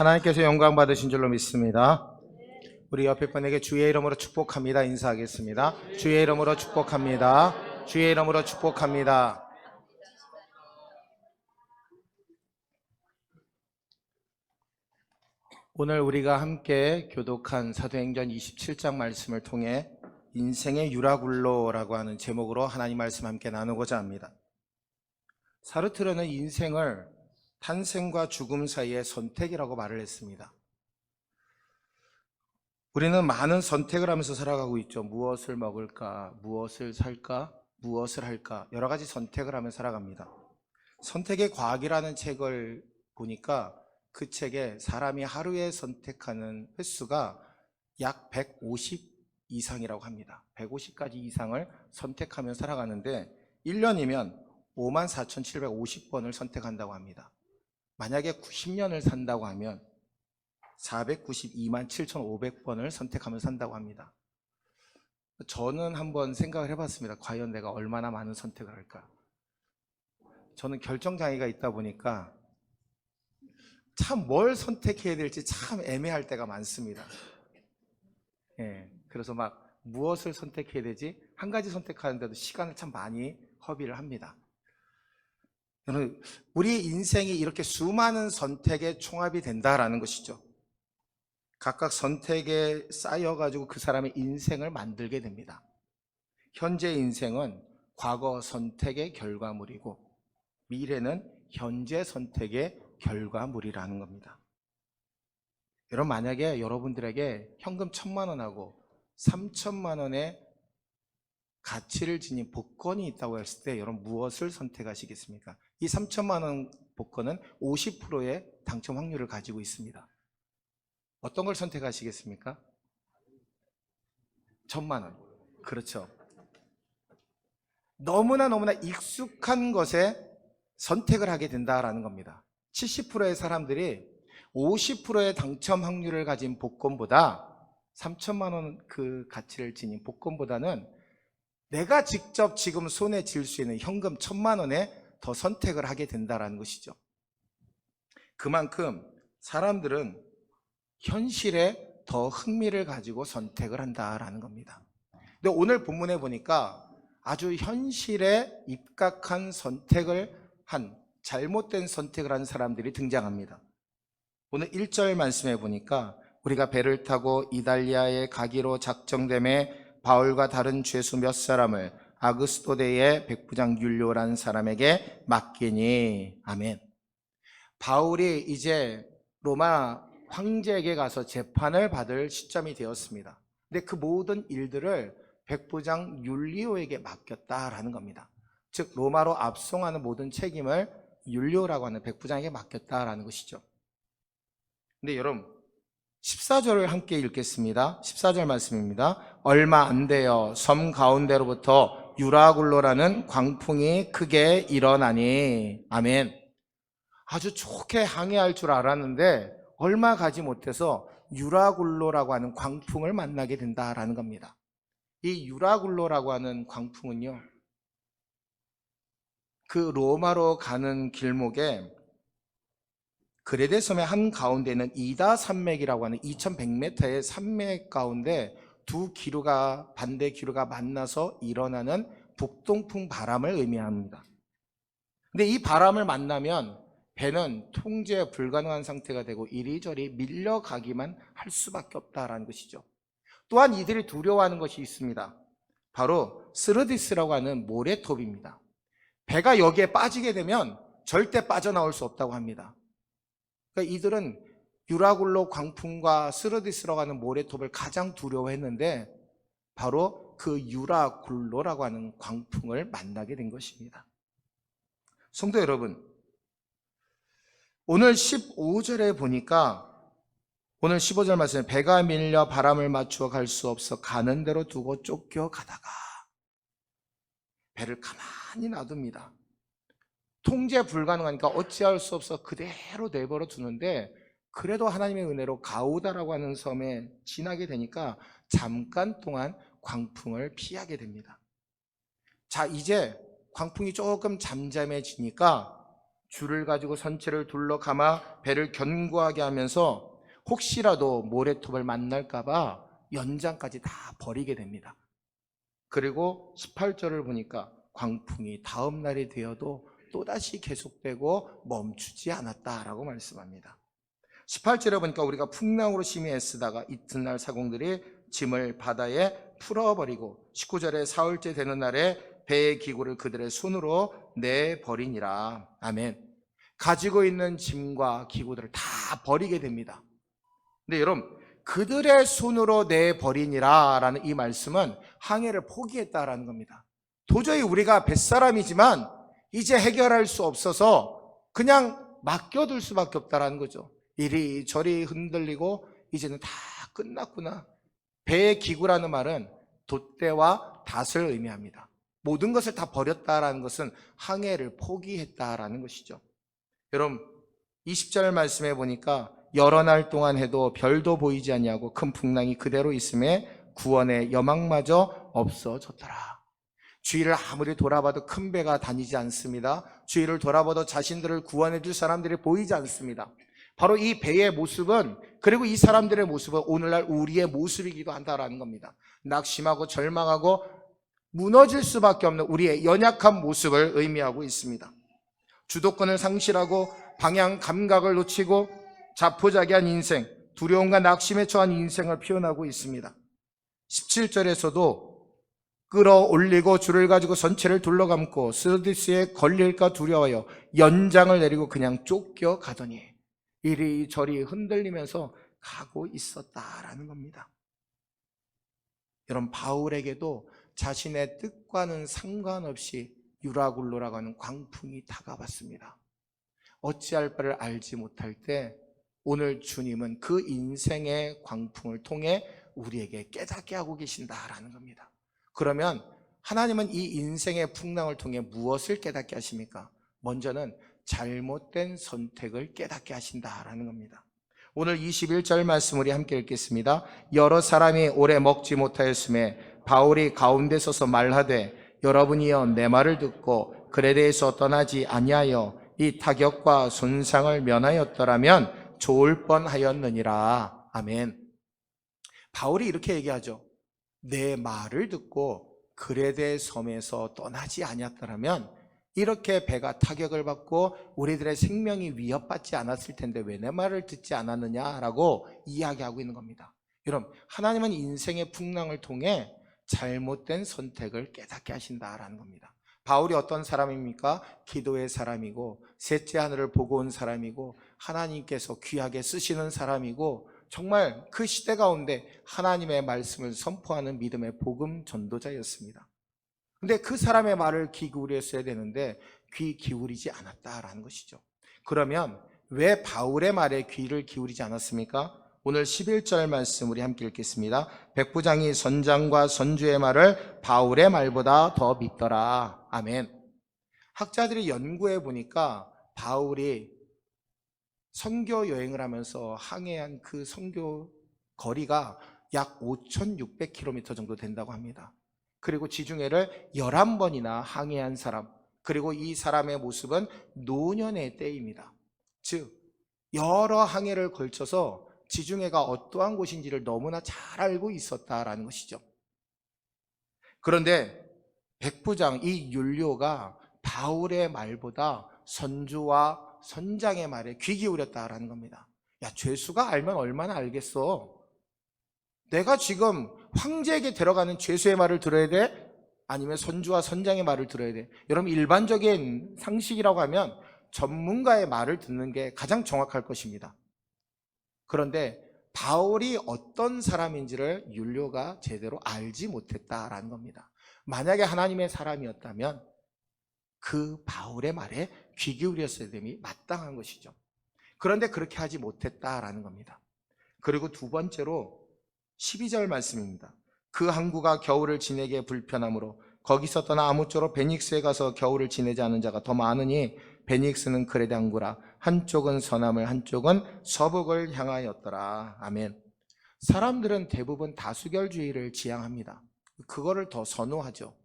하나님께서 영광 받으신 줄로 믿습니다. 우리 옆에 분에게 주의 이름으로 축복합니다. 인사하겠습니다. 주의 이름으로 축복합니다. 주의 이름으로 축복합니다. 오늘 우리가 함께 교독한 사도행전 27장 말씀을 통해 인생의 유라굴로라고 하는 제목으로 하나님 말씀 함께 나누고자 합니다. 사르트르는 인생을 탄생과 죽음 사이의 선택이라고 말을 했습니다. 우리는 많은 선택을 하면서 살아가고 있죠. 무엇을 먹을까, 무엇을 살까, 무엇을 할까, 여러 가지 선택을 하며 살아갑니다. 선택의 과학이라는 책을 보니까 그 책에 사람이 하루에 선택하는 횟수가 약 150 이상이라고 합니다. 150가지 이상을 선택하며 살아가는데 1년이면 54,750번을 선택한다고 합니다. 만약에 90년을 산다고 하면 492만 7,500번을 선택하며 산다고 합니다. 저는 한번 생각을 해봤습니다. 과연 내가 얼마나 많은 선택을 할까? 저는 결정장애가 있다 보니까 참 뭘 선택해야 될지 참 애매할 때가 많습니다. 그래서 막 무엇을 선택해야 되지? 한 가지 선택하는데도 시간을 참 많이 허비를 합니다. 우리 인생이 이렇게 수많은 선택의 총합이 된다라는 것이죠. 각각 선택에 쌓여가지고 그 사람의 인생을 만들게 됩니다. 현재 인생은 과거 선택의 결과물이고 미래는 현재 선택의 결과물이라는 겁니다. 여러분, 만약에 여러분들에게 현금 1,000만 원하고 3,000만 원의 가치를 지닌 복권이 있다고 했을 때 여러분 무엇을 선택하시겠습니까? 이 3,000만 원 복권은 50%의 당첨 확률을 가지고 있습니다. 어떤 걸 선택하시겠습니까? 1,000만 원. 그렇죠. 너무나 익숙한 것에 선택을 하게 된다라는 겁니다. 70%의 사람들이 50%의 당첨 확률을 가진 복권보다 3,000만 원 그 가치를 지닌 복권보다는 내가 직접 지금 손에 쥘 수 있는 현금 1,000만 원에 더 선택을 하게 된다라는 것이죠. 그만큼 사람들은 현실에 더 흥미를 가지고 선택을 한다라는 겁니다. 근데 오늘 본문에 보니까 아주 현실에 입각한 선택을 한, 잘못된 선택을 한 사람들이 등장합니다. 오늘 1절 말씀에 보니까 우리가 배를 타고 이달리아에 가기로 작정됨에 바울과 다른 죄수 몇 사람을 아그스토데의 백부장 율료라는 사람에게 맡기니. 아멘. 바울이 이제 로마 황제에게 가서 재판을 받을 시점이 되었습니다. 근데 그 모든 일들을 백부장 율리오에게 맡겼다라는 겁니다. 즉 로마로 압송하는 모든 책임을 율리오라고 하는 백부장에게 맡겼다라는 것이죠. 근데 여러분 14절을 함께 읽겠습니다. 14절 말씀입니다. 얼마 안 되어 섬 가운데로부터 유라굴로라는 광풍이 크게 일어나니. 아멘. 아주 좋게 항해할 줄 알았는데 얼마 가지 못해서 유라굴로라고 하는 광풍을 만나게 된다라는 겁니다. 이 유라굴로라고 하는 광풍은요, 그 로마로 가는 길목에 그레데 섬의 한 가운데는 이다 산맥이라고 하는 2100m의 산맥 가운데 두 기류가, 반대 기류가 만나서 일어나는 북동풍 바람을 의미합니다. 근데 이 바람을 만나면 배는 통제 불가능한 상태가 되고 이리저리 밀려가기만 할 수밖에 없다라는 것이죠. 또한 이들이 두려워하는 것이 있습니다. 바로 스르디스라고 하는 모래톱입니다. 배가 여기에 빠지게 되면 절대 빠져나올 수 없다고 합니다. 그러니까 이들은 유라굴로 광풍과 스르디스라고 하는 모래톱을 가장 두려워했는데 바로 그 유라굴로라고 하는 광풍을 만나게 된 것입니다. 성도 여러분, 오늘 15절에 보니까 오늘 15절 말씀에 배가 밀려 바람을 맞추어 갈 수 없어 가는 대로 두고 쫓겨가다가 배를 가만히 놔둡니다. 통제 불가능하니까 어찌할 수 없어 그대로 내버려 두는데 그래도 하나님의 은혜로 가우다라고 하는 섬에 지나게 되니까 잠깐 동안 광풍을 피하게 됩니다. 자, 이제 광풍이 조금 잠잠해지니까 줄을 가지고 선체를 둘러 감아 배를 견고하게 하면서 혹시라도 모래톱을 만날까 봐 연장까지 다 버리게 됩니다. 그리고 18절을 보니까 광풍이 다음 날이 되어도 또다시 계속되고 멈추지 않았다라고 말씀합니다. 18절에 보니까 우리가 풍랑으로 심히 애쓰다가 이튿날 사공들이 짐을 바다에 풀어버리고 19절에 사흘째 되는 날에 배의 기구를 그들의 손으로 내버리니라. 아멘. 가지고 있는 짐과 기구들을 다 버리게 됩니다. 근데 여러분, 그들의 손으로 내버리니라 라는 이 말씀은 항해를 포기했다라는 겁니다. 도저히 우리가 뱃사람이지만 이제 해결할 수 없어서 그냥 맡겨둘 수밖에 없다라는 거죠. 이리저리 흔들리고 이제는 다 끝났구나. 배의 기구라는 말은 돛대와 닷을 의미합니다. 모든 것을 다 버렸다라는 것은 항해를 포기했다라는 것이죠. 여러분, 20절 말씀해 보니까 여러 날 동안 해도 별도 보이지 아니하고 큰 풍랑이 그대로 있음에 구원의 여망마저 없어졌더라. 주위를 아무리 돌아봐도 큰 배가 다니지 않습니다. 주위를 돌아봐도 자신들을 구원해 줄 사람들이 보이지 않습니다. 바로 이 배의 모습은, 그리고 이 사람들의 모습은 오늘날 우리의 모습이기도 한다라는 겁니다. 낙심하고 절망하고 무너질 수밖에 없는 우리의 연약한 모습을 의미하고 있습니다. 주도권을 상실하고 방향 감각을 놓치고 자포자기한 인생, 두려움과 낙심에 처한 인생을 표현하고 있습니다. 17절에서도 끌어올리고 줄을 가지고 선체를 둘러감고 스르디스에 걸릴까 두려워하여 연장을 내리고 그냥 쫓겨가더니 이리저리 흔들리면서 가고 있었다라는 겁니다. 여러분, 바울에게도 자신의 뜻과는 상관없이 유라굴로라고 하는 광풍이 다가왔습니다. 어찌할 바를 알지 못할 때 오늘 주님은 그 인생의 광풍을 통해 우리에게 깨닫게 하고 계신다라는 겁니다. 그러면 하나님은 이 인생의 풍랑을 통해 무엇을 깨닫게 하십니까? 먼저는 잘못된 선택을 깨닫게 하신다라는 겁니다. 오늘 21절 말씀 우리 함께 읽겠습니다. 여러 사람이 오래 먹지 못하였음에 바울이 가운데 서서 말하되 여러분이여 내 말을 듣고 글에 대해서 떠나지 아니하여 이 타격과 손상을 면하였더라면 좋을 뻔하였느니라. 아멘. 바울이 이렇게 얘기하죠. 내 말을 듣고 그레데 섬에서 떠나지 아니었더라면 이렇게 배가 타격을 받고 우리들의 생명이 위협받지 않았을 텐데 왜 내 말을 듣지 않았느냐라고 이야기하고 있는 겁니다. 여러분, 하나님은 인생의 풍랑을 통해 잘못된 선택을 깨닫게 하신다라는 겁니다. 바울이 어떤 사람입니까? 기도의 사람이고 셋째 하늘을 보고 온 사람이고 하나님께서 귀하게 쓰시는 사람이고 정말 그 시대 가운데 하나님의 말씀을 선포하는 믿음의 복음 전도자였습니다. 근데 그 사람의 말을 귀 기울였어야 되는데 귀 기울이지 않았다라는 것이죠. 그러면 왜 바울의 말에 귀를 기울이지 않았습니까? 오늘 11절 말씀 우리 함께 읽겠습니다. 백부장이 선장과 선주의 말을 바울의 말보다 더 믿더라. 아멘. 학자들이 연구해 보니까 바울이 선교 여행을 하면서 항해한 그 선교 거리가 약 5,600km 정도 된다고 합니다. 그리고 지중해를 11번이나 항해한 사람, 그리고 이 사람의 모습은 노년의 때입니다. 즉 여러 항해를 걸쳐서 지중해가 어떠한 곳인지를 너무나 잘 알고 있었다라는 것이죠. 그런데 백부장 이 율리오가 바울의 말보다 선주와 선장의 말에 귀 기울였다라는 겁니다. 야, 죄수가 알면 얼마나 알겠어. 내가 지금 황제에게 데려가는 죄수의 말을 들어야 돼? 아니면 선주와 선장의 말을 들어야 돼? 여러분, 일반적인 상식이라고 하면 전문가의 말을 듣는 게 가장 정확할 것입니다. 그런데 바울이 어떤 사람인지를 율리오가 제대로 알지 못했다라는 겁니다. 만약에 하나님의 사람이었다면 그 바울의 말에 귀 기울였어야 됨이 마땅한 것이죠. 그런데 그렇게 하지 못했다라는 겁니다. 그리고 두 번째로 12절 말씀입니다. 그 항구가 겨울을 지내기에 불편하므로 거기서 떠나 아무쪼록 베닉스에 가서 겨울을 지내지 않은 자가 더 많으니 베닉스는 크레데 항구라. 한쪽은 서남을 한쪽은 서북을 향하였더라. 아멘. 사람들은 대부분 다수결주의를 지향합니다. 그거를 더 선호하죠.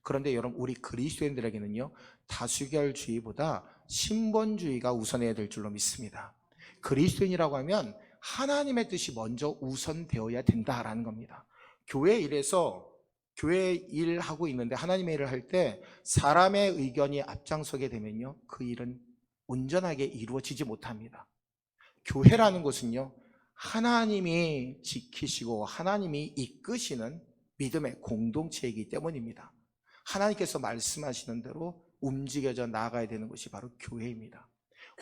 그런데 여러분, 우리 그리스도인들에게는요, 다수결주의보다 신본주의가 우선해야 될 줄로 믿습니다. 그리스도인이라고 하면 하나님의 뜻이 먼저 우선되어야 된다라는 겁니다. 교회 일에서 교회 일하고 있는데 하나님의 일을 할 때 사람의 의견이 앞장서게 되면요, 그 일은 온전하게 이루어지지 못합니다. 교회라는 것은요, 하나님이 지키시고 하나님이 이끄시는 믿음의 공동체이기 때문입니다. 하나님께서 말씀하시는 대로 움직여져 나아가야 되는 것이 바로 교회입니다.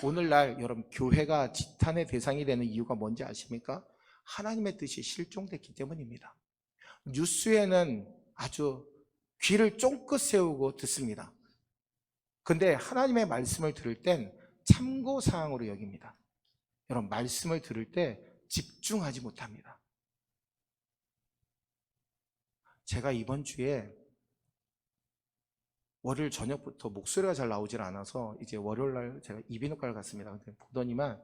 오늘날 여러분, 교회가 지탄의 대상이 되는 이유가 뭔지 아십니까? 하나님의 뜻이 실종됐기 때문입니다. 뉴스에는 아주 귀를 쫑긋 세우고 듣습니다. 근데 하나님의 말씀을 들을 땐 참고사항으로 여깁니다. 여러분, 말씀을 들을 때 집중하지 못합니다. 제가 이번 주에 월요일 저녁부터 목소리가 잘 나오질 않아서 이제 월요일날 제가 이비인후과를 갔습니다. 근데 보더니만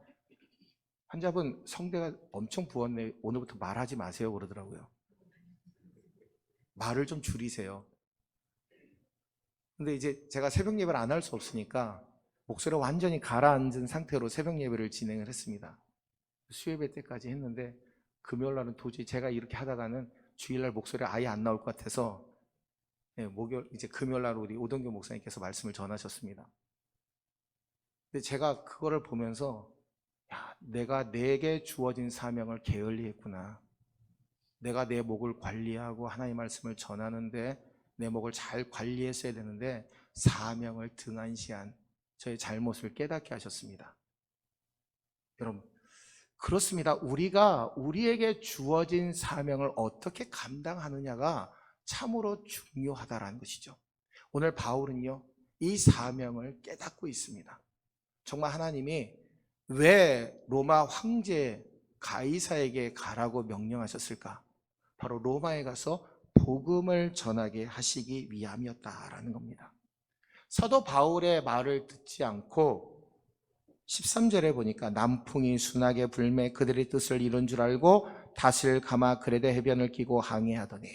환자분 성대가 엄청 부었네, 오늘부터 말하지 마세요 그러더라고요. 말을 좀 줄이세요. 근데 이제 제가 새벽 예배를 안 할 수 없으니까 목소리가 완전히 가라앉은 상태로 새벽 예배를 진행을 했습니다. 수요예배 때까지 했는데 금요일날은 도저히 제가 이렇게 하다가는 주일날 목소리가 아예 안 나올 것 같아서 목요일, 이제 금요일날 우리 오동규 목사님께서 말씀을 전하셨습니다. 근데 제가 그거를 보면서, 야, 내가 내게 주어진 사명을 게을리했구나. 내가 내 목을 관리하고 하나님의 말씀을 전하는데 내 목을 잘 관리했어야 되는데 사명을 등한시한 저의 잘못을 깨닫게 하셨습니다. 여러분, 그렇습니다. 우리가 우리에게 주어진 사명을 어떻게 감당하느냐가 참으로 중요하다라는 것이죠. 오늘 바울은요, 이 사명을 깨닫고 있습니다. 정말 하나님이 왜 로마 황제 가이사에게 가라고 명령하셨을까? 바로 로마에 가서 복음을 전하게 하시기 위함이었다라는 겁니다. 사도 바울의 말을 듣지 않고 13절에 보니까 남풍이 순하게 불매 그들의 뜻을 이룬 줄 알고 닷을 감아 그레데 해변을 끼고 항해하더니,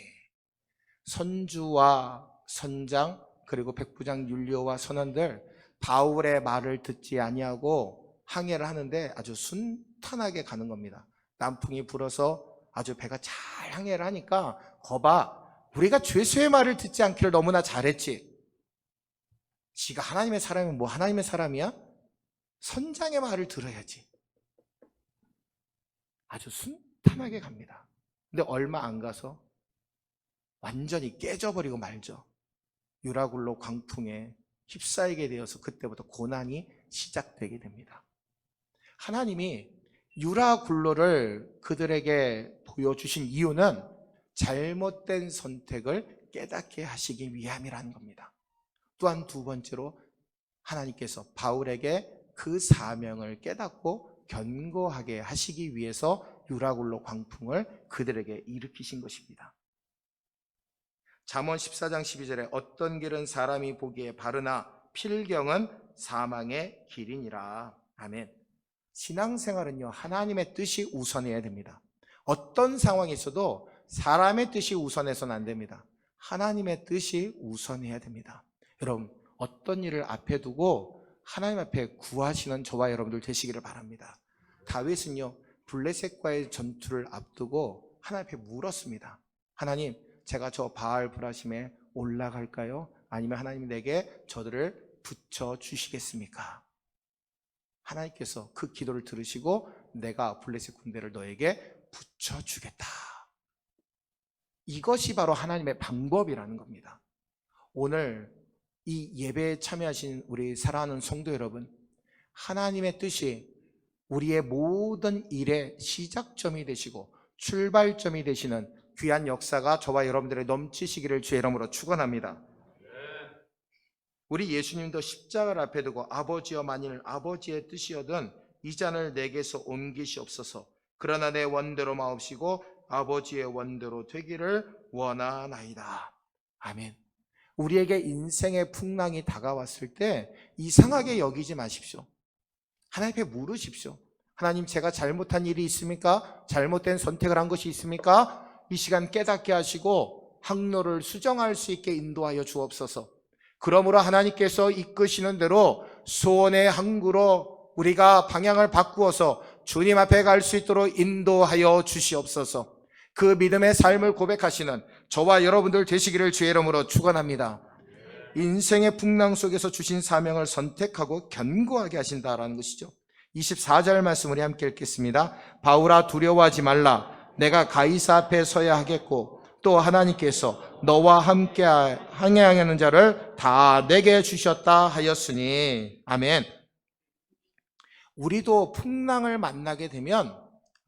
선주와 선장 그리고 백부장 율리오와 선원들 바울의 말을 듣지 아니하고 항해를 하는데 아주 순탄하게 가는 겁니다. 남풍이 불어서 아주 배가 잘 항해를 하니까, 거봐, 우리가 죄수의 말을 듣지 않기를 너무나 잘했지. 지가 하나님의 사람이면 뭐 하나님의 사람이야? 선장의 말을 들어야지. 아주 순탄하게 갑니다. 근데 얼마 안 가서 완전히 깨져버리고 말죠. 유라굴로 광풍에 휩싸이게 되어서 그때부터 고난이 시작되게 됩니다. 하나님이 유라굴로를 그들에게 보여주신 이유는 잘못된 선택을 깨닫게 하시기 위함이라는 겁니다. 또한 두 번째로 하나님께서 바울에게 그 사명을 깨닫고 견고하게 하시기 위해서 유라굴로 광풍을 그들에게 일으키신 것입니다. 잠언 14장 12절에 어떤 길은 사람이 보기에 바르나 필경은 사망의 길이니라. 아멘. 신앙생활은요, 하나님의 뜻이 우선해야 됩니다. 어떤 상황이 있어도 사람의 뜻이 우선해서는 안 됩니다. 하나님의 뜻이 우선해야 됩니다. 여러분, 어떤 일을 앞에 두고 하나님 앞에 구하시는 저와 여러분들 되시기를 바랍니다. 다윗은요, 블레셋과의 전투를 앞두고 하나님 앞에 물었습니다. 하나님, 제가 저 바알 브라심에 올라갈까요? 아니면 하나님이 내게 저들을 붙여주시겠습니까? 하나님께서 그 기도를 들으시고 내가 블레셋 군대를 너에게 붙여주겠다. 이것이 바로 하나님의 방법이라는 겁니다. 오늘 이 예배에 참여하신 우리 사랑하는 성도 여러분, 하나님의 뜻이 우리의 모든 일의 시작점이 되시고 출발점이 되시는 귀한 역사가 저와 여러분들의 넘치시기를 주의 이름으로 축원합니다. 우리 예수님도 십자가를 앞에 두고 아버지여, 만일 아버지의 뜻이거든 이 잔을 내게서 옮기시옵소서. 그러나 내 원대로 마옵시고 아버지의 원대로 되기를 원하나이다. 아멘. 우리에게 인생의 풍랑이 다가왔을 때 이상하게 여기지 마십시오. 하나님 앞에 물으십시오. 하나님, 제가 잘못한 일이 있습니까? 잘못된 선택을 한 것이 있습니까? 이 시간 깨닫게 하시고 항로를 수정할 수 있게 인도하여 주옵소서. 그러므로 하나님께서 이끄시는 대로 소원의 항구로 우리가 방향을 바꾸어서 주님 앞에 갈 수 있도록 인도하여 주시옵소서. 그 믿음의 삶을 고백하시는 저와 여러분들 되시기를 주의 이름으로 축원합니다. 인생의 풍랑 속에서 주신 사명을 선택하고 견고하게 하신다라는 것이죠. 24절 말씀 우리 함께 읽겠습니다. 바울아, 두려워하지 말라. 내가 가이사 앞에 서야 하겠고 또 하나님께서 너와 함께 항해하는 자를 다 내게 주셨다 하였으니. 아멘. 우리도 풍랑을 만나게 되면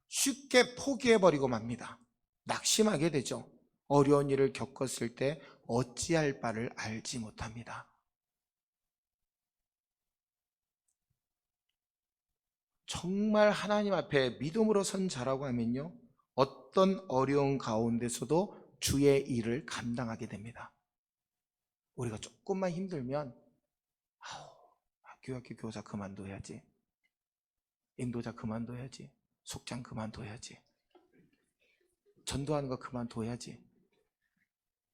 쉽게 포기해버리고 맙니다. 낙심하게 되죠. 어려운 일을 겪었을 때 어찌할 바를 알지 못합니다. 정말 하나님 앞에 믿음으로 선 자라고 하면요, 어떤 어려운 가운데서도 주의 일을 감당하게 됩니다. 우리가 조금만 힘들면 교학교 교사 그만둬야지, 인도자 그만둬야지, 속장 그만둬야지, 전도하는 거 그만둬야지.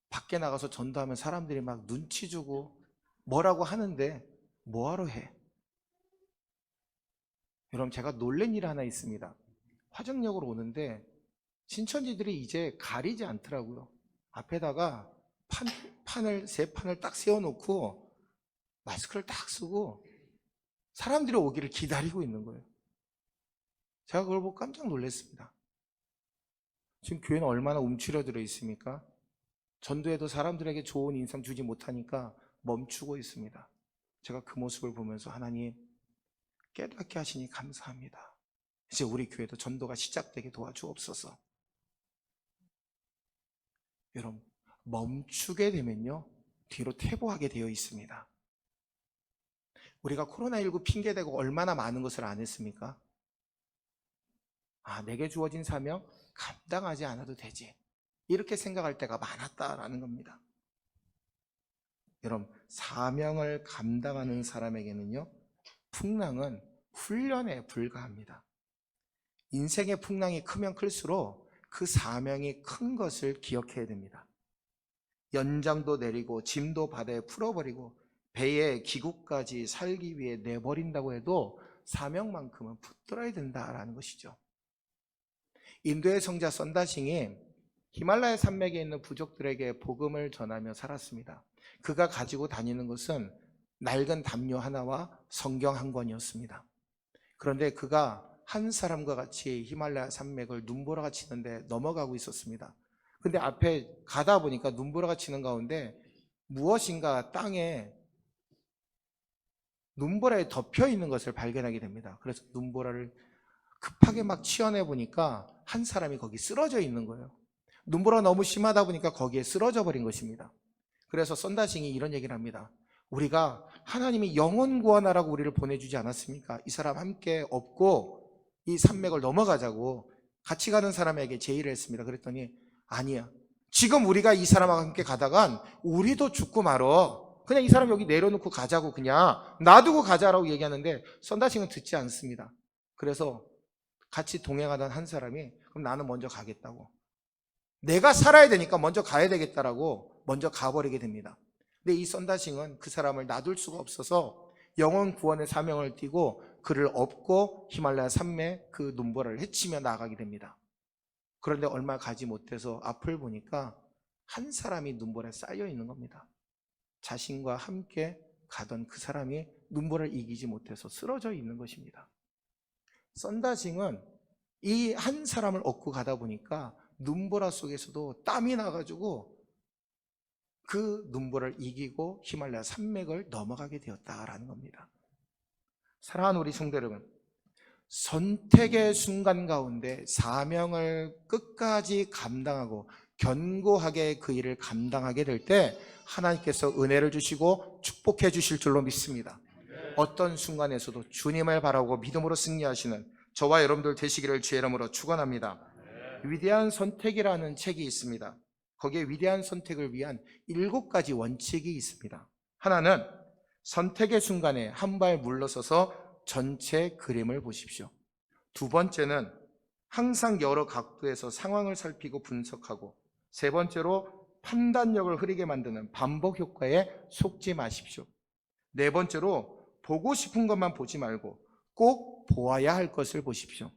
밖에 나가서 전도하면 사람들이 막 눈치 주고 뭐라고 하는데 뭐하러 해? 여러분, 제가 놀란 일 하나 있습니다. 화정역으로 오는데 신천지들이 이제 가리지 않더라고요. 앞에다가 세 판을 딱 세워놓고 마스크를 딱 쓰고 사람들이 오기를 기다리고 있는 거예요. 제가 그걸 보고 깜짝 놀랐습니다. 지금 교회는 얼마나 움츠러들어 있습니까? 전도에도 사람들에게 좋은 인상 주지 못하니까 멈추고 있습니다. 제가 그 모습을 보면서 하나님, 깨닫게 하시니 감사합니다. 이제 우리 교회도 전도가 시작되게 도와주옵소서. 여러분, 멈추게 되면요, 뒤로 퇴보하게 되어 있습니다. 우리가 코로나19 핑계대고 얼마나 많은 것을 안 했습니까? 내게 주어진 사명 감당하지 않아도 되지, 이렇게 생각할 때가 많았다라는 겁니다. 여러분, 사명을 감당하는 사람에게는요, 풍랑은 훈련에 불과합니다. 인생의 풍랑이 크면 클수록 그 사명이 큰 것을 기억해야 됩니다. 연장도 내리고 짐도 바다에 풀어버리고 배에 기구까지 살기 위해 내버린다고 해도 사명만큼은 붙들어야 된다라는 것이죠. 인도의 성자 선다싱이 히말라야 산맥에 있는 부족들에게 복음을 전하며 살았습니다. 그가 가지고 다니는 것은 낡은 담요 하나와 성경 한 권이었습니다. 그런데 그가 한 사람과 같이 히말라야 산맥을 눈보라가 치는데 넘어가고 있었습니다. 근데 앞에 가다 보니까 눈보라가 치는 가운데 무엇인가 땅에 눈보라에 덮여 있는 것을 발견하게 됩니다. 그래서 눈보라를 급하게 막 치워내 보니까 한 사람이 거기 쓰러져 있는 거예요. 눈보라가 너무 심하다 보니까 거기에 쓰러져 버린 것입니다. 그래서 선다싱이 이런 얘기를 합니다. 우리가 하나님이 영혼 구원하라고 우리를 보내주지 않았습니까? 이 사람 함께 업고 이 산맥을 넘어가자고 같이 가는 사람에게 제의를 했습니다. 그랬더니 아니야, 지금 우리가 이 사람과 함께 가다간 우리도 죽고 말어. 그냥 이 사람 여기 내려놓고 가자고, 그냥 놔두고 가자라고 얘기하는데 선다싱은 듣지 않습니다. 그래서 같이 동행하던 한 사람이 그럼 나는 먼저 가겠다고, 내가 살아야 되니까 먼저 가야 되겠다라고 먼저 가버리게 됩니다. 근데 이 선다싱은 그 사람을 놔둘 수가 없어서 영혼 구원의 사명을 띠고 그를 업고 히말라야 산맥 그 눈보라를 헤치며 나가게 됩니다. 그런데 얼마 가지 못해서 앞을 보니까 한 사람이 눈보라에 쌓여 있는 겁니다. 자신과 함께 가던 그 사람이 눈보라를 이기지 못해서 쓰러져 있는 것입니다. 선다싱은 이 한 사람을 업고 가다 보니까 눈보라 속에서도 땀이 나가지고 그 눈보라를 이기고 히말라야 산맥을 넘어가게 되었다라는 겁니다. 사랑하는 우리 성도 여러분, 선택의 순간 가운데 사명을 끝까지 감당하고 견고하게 그 일을 감당하게 될 때 하나님께서 은혜를 주시고 축복해 주실 줄로 믿습니다. 어떤 순간에서도 주님을 바라고 믿음으로 승리하시는 저와 여러분들 되시기를 주의 이름으로 축원합니다. 위대한 선택이라는 책이 있습니다. 거기에 위대한 선택을 위한 7가지 원칙이 있습니다. 하나는 선택의 순간에 한 발 물러서서 전체 그림을 보십시오. 두 번째는 항상 여러 각도에서 상황을 살피고 분석하고, 세 번째로 판단력을 흐리게 만드는 반복 효과에 속지 마십시오. 네 번째로 보고 싶은 것만 보지 말고 꼭 보아야 할 것을 보십시오.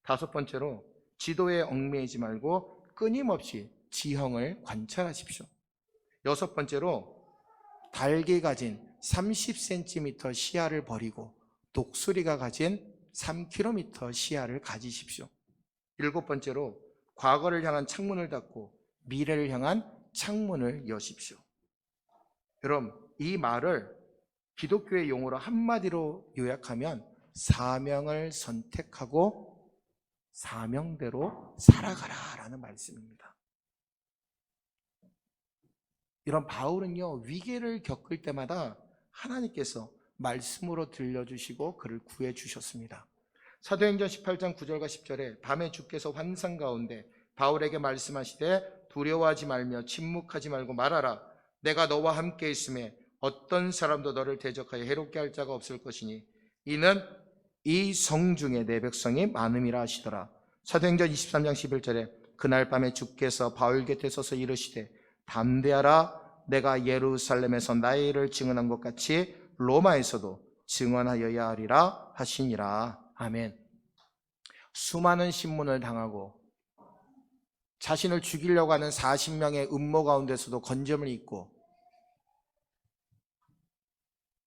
5번째로 지도에 얽매이지 말고 끊임없이 지형을 관찰하십시오. 6번째로 닭이 가진 30cm 시야를 버리고 독수리가 가진 3km 시야를 가지십시오. 7번째로 과거를 향한 창문을 닫고 미래를 향한 창문을 여십시오. 여러분, 이 말을 기독교의 용어로 한마디로 요약하면 사명을 선택하고 사명대로 살아가라라는 말씀입니다. 이런 바울은요, 위기를 겪을 때마다 하나님께서 말씀으로 들려주시고 그를 구해주셨습니다. 사도행전 18장 9절과 10절에 밤에 주께서 환상 가운데 바울에게 말씀하시되 두려워하지 말며 침묵하지 말고 말하라. 내가 너와 함께 있음에 어떤 사람도 너를 대적하여 해롭게 할 자가 없을 것이니 이는 이 성중에 내 백성이 많음이라 하시더라. 사도행전 23장 11절에 그날 밤에 주께서 바울 곁에 서서 이르시되 담대하라. 내가 예루살렘에서 나의 일을 증언한 것 같이 로마에서도 증언하여야 하리라 하시니라. 아멘. 수많은 신문을 당하고 자신을 죽이려고 하는 40명의 음모 가운데서도 건점을 잊고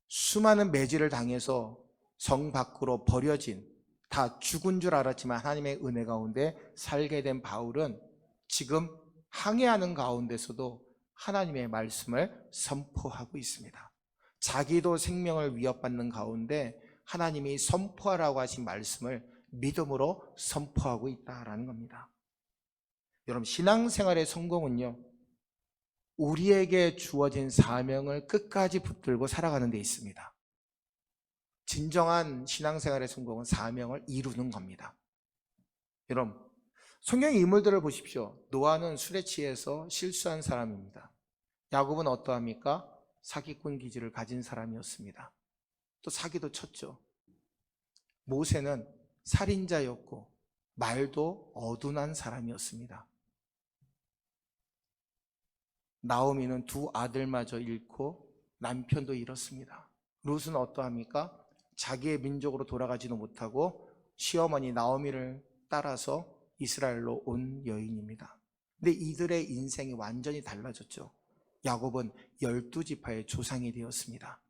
수많은 매질을 당해서 성 밖으로 버려진, 다 죽은 줄 알았지만 하나님의 은혜 가운데 살게 된 바울은 지금 항해하는 가운데서도 하나님의 말씀을 선포하고 있습니다. 자기도 생명을 위협받는 가운데 하나님이 선포하라고 하신 말씀을 믿음으로 선포하고 있다라는 겁니다. 여러분, 신앙생활의 성공은요, 우리에게 주어진 사명을 끝까지 붙들고 살아가는 데 있습니다. 진정한 신앙생활의 성공은 사명을 이루는 겁니다. 여러분, 성경의 인물들을 보십시오. 노아는 술에 취해서 실수한 사람입니다. 야곱은 어떠합니까? 사기꾼 기질을 가진 사람이었습니다. 또 사기도 쳤죠. 모세는 살인자였고 말도 어둔한 사람이었습니다. 나오미는 2 아들마저 잃고 남편도 잃었습니다. 룻은 어떠합니까? 자기의 민족으로 돌아가지도 못하고 시어머니 나오미를 따라서 이스라엘로 온 여인입니다. 근데 이들의 인생이 완전히 달라졌죠. 야곱은 12지파의 조상이 되었습니다.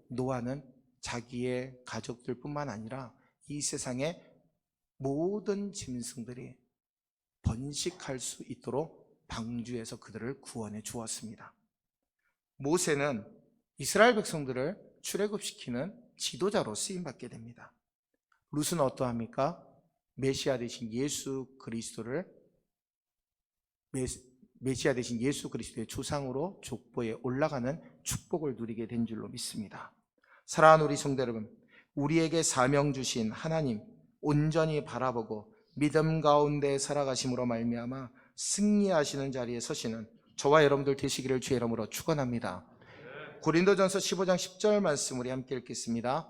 노아는 자기의 가족들뿐만 아니라 이 세상의 모든 짐승들이 번식할 수 있도록 방주에서 그들을 구원해 주었습니다. 모세는 이스라엘 백성들을 출애굽시키는 지도자로 쓰임받게 됩니다. 룻은 어떠합니까? 메시아 되신 예수 그리스도의 조상으로 족보에 올라가는 축복을 누리게 된 줄로 믿습니다. 사랑하는 우리 성도 여러분, 우리에게 사명 주신 하나님 온전히 바라보고 믿음 가운데 살아가심으로 말미암아 승리하시는 자리에 서시는 저와 여러분들 되시기를 주의 이름으로 축원합니다. 고린도전서 15장 10절 말씀 우리 함께 읽겠습니다.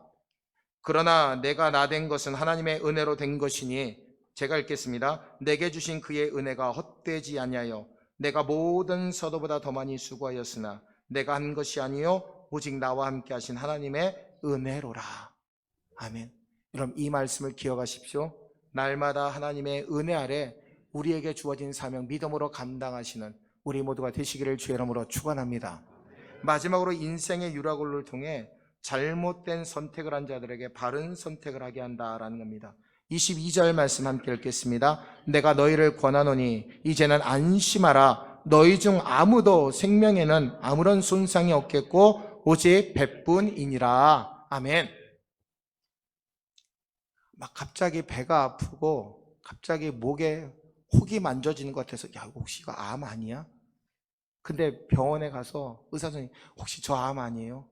그러나 내가 나 된 것은 하나님의 은혜로 된 것이니, 제가 읽겠습니다. 내게 주신 그의 은혜가 헛되지 아니하여 내가 모든 서도보다 더 많이 수고하였으나 내가 한 것이 아니요 오직 나와 함께 하신 하나님의 은혜로라. 아멘. 여러분, 이 말씀을 기억하십시오. 날마다 하나님의 은혜 아래 우리에게 주어진 사명 믿음으로 감당하시는 우리 모두가 되시기를 주의 이름으로 축원합니다. 마지막으로 인생의 유라굴을 통해 잘못된 선택을 한 자들에게 바른 선택을 하게 한다라는 겁니다. 22절 말씀 함께 읽겠습니다. 내가 너희를 권하노니 이제는 안심하라. 너희 중 아무도 생명에는 아무런 손상이 없겠고 오직 배뿐이니라. 아멘. 막 갑자기 배가 아프고 갑자기 목에 혹이 만져지는 것 같아서 야, 혹시 이거 암 아니야? 근데 병원에 가서 의사 선생님 혹시 저 암 아니에요?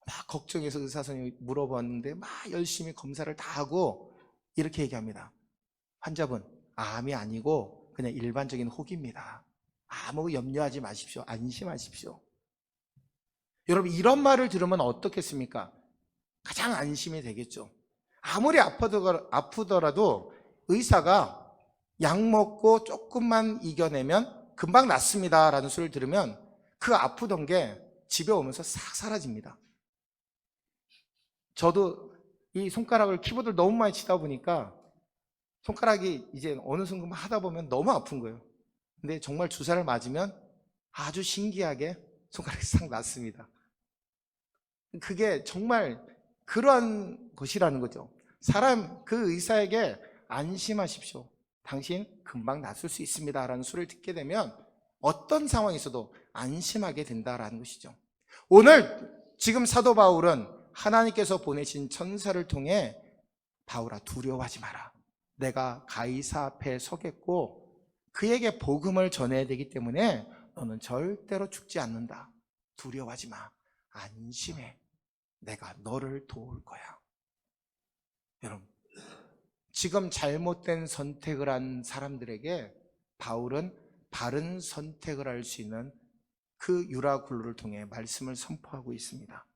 막 걱정해서 의사 선생님이 물어봤는데 막 열심히 검사를 다 하고 이렇게 얘기합니다. 환자분, 암이 아니고 그냥 일반적인 혹입니다. 아무 염려하지 마십시오. 안심하십시오. 여러분, 이런 말을 들으면 어떻겠습니까? 가장 안심이 되겠죠. 아무리 아프더라도 의사가 약 먹고 조금만 이겨내면 금방 낫습니다 라는 소리를 들으면 그 아프던 게 집에 오면서 싹 사라집니다. 저도 이 손가락을 키보드를 너무 많이 치다 보니까 손가락이 이제 어느 순간 하다 보면 너무 아픈 거예요. 근데 정말 주사를 맞으면 아주 신기하게 손가락이 싹 났습니다. 그게 정말 그러한 것이라는 거죠. 그 의사에게 안심하십시오. 당신 금방 낫을 수 있습니다 라는 소리를 듣게 되면 어떤 상황에서도 안심하게 된다라는 것이죠. 오늘 지금 사도 바울은 하나님께서 보내신 천사를 통해 바울아 두려워하지 마라. 내가 가이사 앞에 서겠고 그에게 복음을 전해야 되기 때문에 너는 절대로 죽지 않는다. 두려워하지 마. 안심해. 내가 너를 도울 거야. 여러분, 지금 잘못된 선택을 한 사람들에게 바울은 바른 선택을 할 수 있는 그 유라굴로를 통해 말씀을 선포하고 있습니다.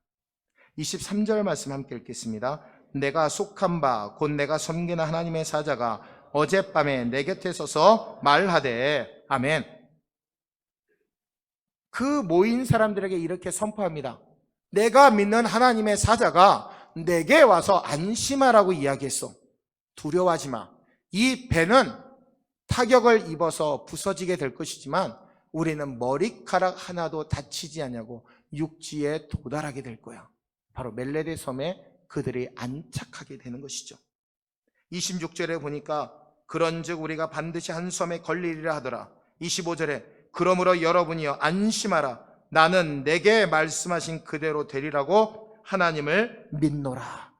23절 말씀 함께 읽겠습니다. 내가 속한 바 곧 내가 섬기는 하나님의 사자가 어젯밤에 내 곁에 서서 말하되 아멘. 그 모인 사람들에게 이렇게 선포합니다. 내가 믿는 하나님의 사자가 내게 와서 안심하라고 이야기했어. 두려워하지 마. 이 배는 타격을 입어서 부서지게 될 것이지만 우리는 머리카락 하나도 다치지 않냐고 육지에 도달하게 될 거야. 바로 멜레데 섬에 그들이 안착하게 되는 것이죠. 26절에 보니까 그런즉 우리가 반드시 한 섬에 걸리리라 하더라. 25절에 그러므로 여러분이여 안심하라. 나는 내게 말씀하신 그대로 되리라고 하나님을 믿노라.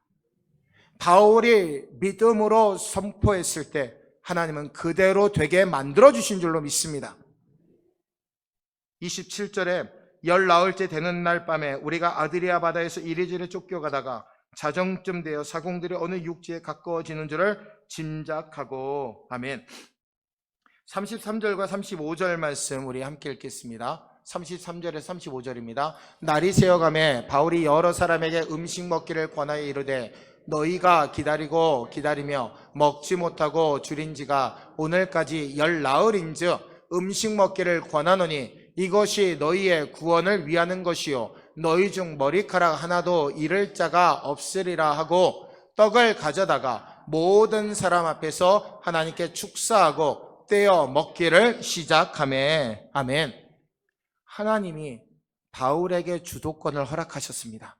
바울이 믿음으로 선포했을 때 하나님은 그대로 되게 만들어주신 줄로 믿습니다. 27절에 19일째 되는 날 밤에 우리가 아드리아 바다에서 이리저리 쫓겨가다가 자정쯤 되어 사공들이 어느 육지에 가까워지는 줄을 짐작하고 아멘. 33절과 35절 말씀 우리 함께 읽겠습니다. 33절에 35절입니다. 날이 새어가매 바울이 여러 사람에게 음식 먹기를 권하여 이르되 너희가 기다리고 기다리며 먹지 못하고 줄인 지가 오늘까지 19일인즉 음식 먹기를 권하노니 이것이 너희의 구원을 위하는 것이요 너희 중 머리카락 하나도 잃을 자가 없으리라 하고 떡을 가져다가 모든 사람 앞에서 하나님께 축사하고 떼어 먹기를 시작하매 아멘. 하나님이 바울에게 주도권을 허락하셨습니다.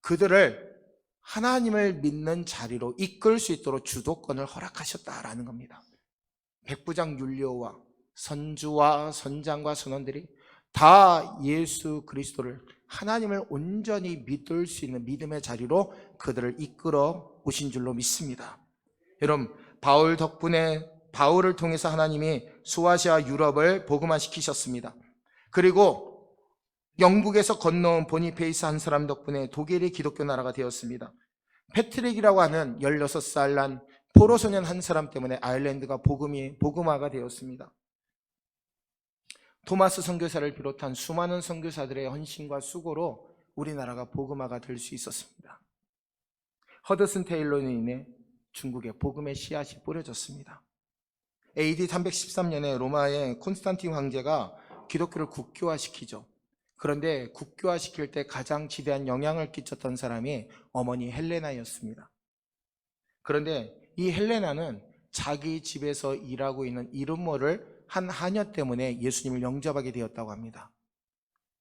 그들을 하나님을 믿는 자리로 이끌 수 있도록 주도권을 허락하셨다라는 겁니다. 백부장 율리오와 선주와 선장과 선원들이 다 예수 그리스도를 하나님을 온전히 믿을 수 있는 믿음의 자리로 그들을 이끌어 오신 줄로 믿습니다. 여러분, 바울 덕분에 바울을 통해서 하나님이 소아시아 유럽을 복음화시키셨습니다. 그리고 영국에서 건너온 보니페이스 한 사람 덕분에 독일이 기독교 나라가 되었습니다. 패트릭이라고 하는 16살 난 포로 소년 한 사람 때문에 아일랜드가 복음화가 되었습니다. 토마스 선교사를 비롯한 수많은 선교사들의 헌신과 수고로 우리나라가 복음화가 될 수 있었습니다. 허드슨 테일러로 인해 중국에 복음의 씨앗이 뿌려졌습니다. AD 313년에 로마의 콘스탄틴 황제가 기독교를 국교화시키죠. 그런데 국교화시킬 때 가장 지대한 영향을 끼쳤던 사람이 어머니 헬레나였습니다. 그런데 이 헬레나는 자기 집에서 일하고 있는 이름 모를 한 하녀 때문에 예수님을 영접하게 되었다고 합니다.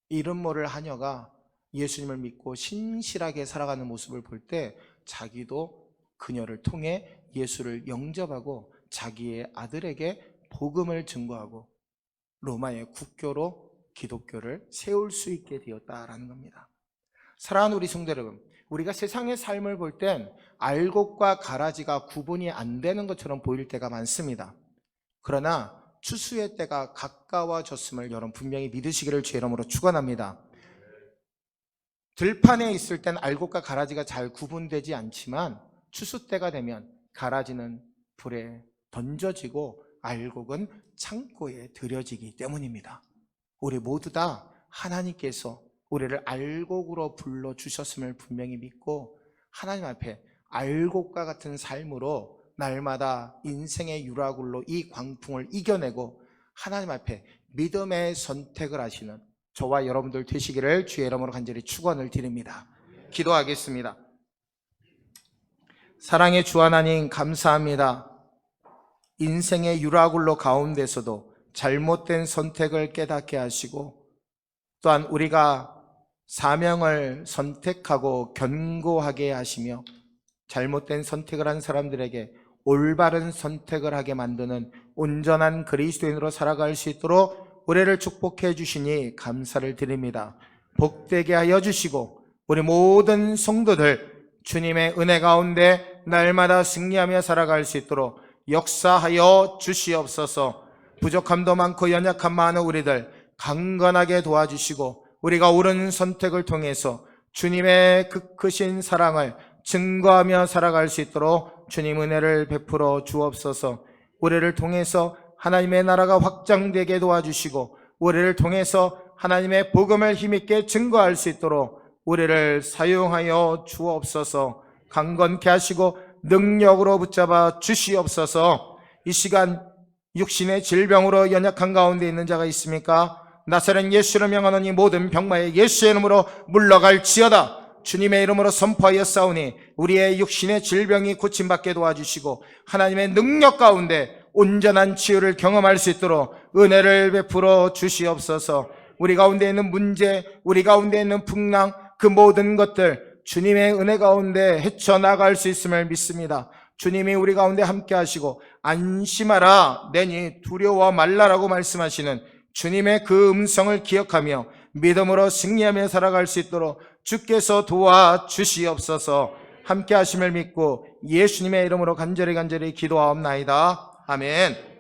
이름 모를 하녀가 예수님을 믿고 신실하게 살아가는 모습을 볼 때 자기도 그녀를 통해 예수를 영접하고 자기의 아들에게 복음을 증거하고 로마의 국교로 기독교를 세울 수 있게 되었다라는 겁니다. 사랑하는 우리 성도 여러분, 우리가 세상의 삶을 볼 땐 알곡과 가라지가 구분이 안 되는 것처럼 보일 때가 많습니다. 그러나 추수의 때가 가까워졌음을 여러분 분명히 믿으시기를 주의 이름으로 축원합니다. 들판에 있을 땐 알곡과 가라지가 잘 구분되지 않지만 추수 때가 되면 가라지는 불에 던져지고 알곡은 창고에 들여지기 때문입니다. 우리 모두 다 하나님께서 우리를 알곡으로 불러주셨음을 분명히 믿고 하나님 앞에 알곡과 같은 삶으로 날마다 인생의 유라굴로 이 광풍을 이겨내고 하나님 앞에 믿음의 선택을 하시는 저와 여러분들 되시기를 주의 이름으로 간절히 축원을 드립니다. 기도하겠습니다. 사랑의 주 하나님 감사합니다. 인생의 유라굴로 가운데서도 잘못된 선택을 깨닫게 하시고 또한 우리가 사명을 선택하고 견고하게 하시며 잘못된 선택을 한 사람들에게 올바른 선택을 하게 만드는 온전한 그리스도인으로 살아갈 수 있도록 우리를 축복해 주시니 감사를 드립니다. 복되게 하여 주시고 우리 모든 성도들 주님의 은혜 가운데 날마다 승리하며 살아갈 수 있도록 역사하여 주시옵소서. 부족함도 많고 연약함 많은 우리들 강건하게 도와주시고 우리가 옳은 선택을 통해서 주님의 그 크신 사랑을 증거하며 살아갈 수 있도록 주님 은혜를 베풀어 주옵소서. 우리를 통해서 하나님의 나라가 확장되게 도와주시고 우리를 통해서 하나님의 복음을 힘있게 증거할 수 있도록 우리를 사용하여 주옵소서. 강건케 하시고 능력으로 붙잡아 주시옵소서. 이 시간 육신의 질병으로 연약한 가운데 있는 자가 있습니까? 나사렛 예수를 명하노니 모든 병마에 예수의 이름으로 물러갈지어다. 주님의 이름으로 선포하여 싸우니 우리의 육신의 질병이 고침받게 도와주시고 하나님의 능력 가운데 온전한 치유를 경험할 수 있도록 은혜를 베풀어 주시옵소서. 우리 가운데 있는 문제, 우리 가운데 있는 풍랑, 그 모든 것들 주님의 은혜 가운데 헤쳐나갈 수 있음을 믿습니다. 주님이 우리 가운데 함께 하시고 안심하라 내니 두려워 말라라고 말씀하시는 주님의 그 음성을 기억하며 믿음으로 승리하며 살아갈 수 있도록 주께서 도와주시옵소서. 함께 하심을 믿고 예수님의 이름으로 간절히 기도하옵나이다. 아멘.